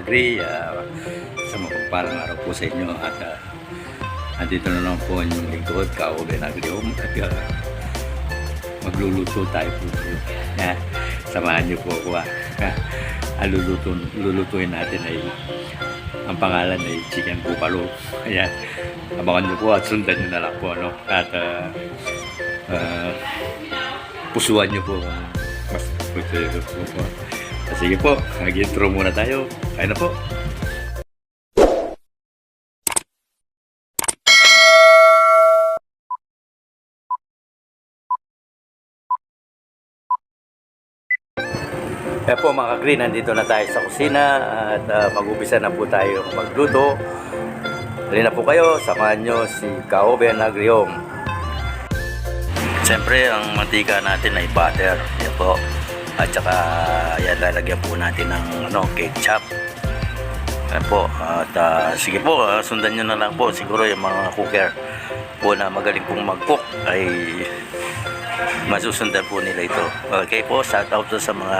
ka-agree. Sa mapagpalang araw po sa inyo at andito na naman po yung lingkod, Ka-Oben Agri-Home at magluluto tayo po. Samahan niyo po ako. Ang lulutuin natin ay ang pangalan ay chicken buffalo. Ayan, abangan niyo po at sundan niyo na lang po, no? At pusuan niyo po mas po. Sige po, mag-intro muna tayo. Kaya na po. Kaya po mga ka-green, nandito na tayo sa kusina at mag-umpisa na po tayo magluto. Halina po kayo, samahan nyo si Ka-Oben Agri-Home. Siyempre, ang mantika natin ay butter. Yan po. At saka, yan, lalagyan po natin ng ketchup. Yan po. At sige po, sundan nyo na lang po. Siguro yung mga cooker po na magaling pong mag-cook ay masusundan po nila ito. Okay po, shout out to sa mga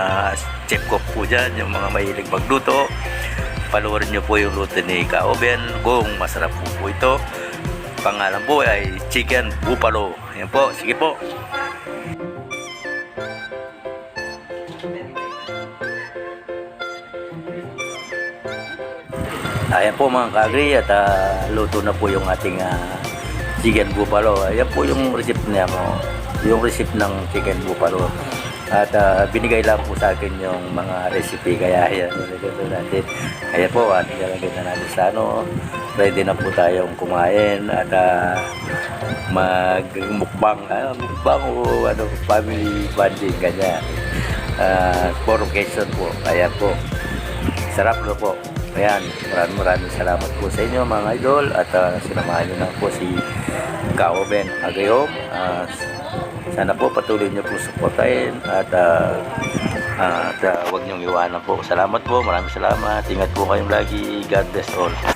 chef cook po dyan, yung mga mahilig magluto. Panoorin nyo po yung luto ni Ka-Oben. Kung masarap po ito. Pangalan po ay chicken buffalo. Yan po, sige po. Ayan po mga ka-agri at luto na po yung ating chicken buffalo. Ayan po yung recipe niya mo. Yung recipe ng chicken buffalo. At binigay lang po sa akin yung mga recipe. Kaya ayan, nilagay natin. Ayan po, nilagay na natin sa ready na po tayong kumain at magmukbang. Mukbang o family bonding, ganyan. For occasion po. Ayan po. Sarap na po. Ayan, maraming salamat po sa inyo mga idol at sinamahan nyo na po si Ka-Oben Agri-Home. Sana po patuloy nyo po supportahin at huwag nyong iwanan po. Salamat po, maraming salamat. Ingat po kayong lagi. God bless all.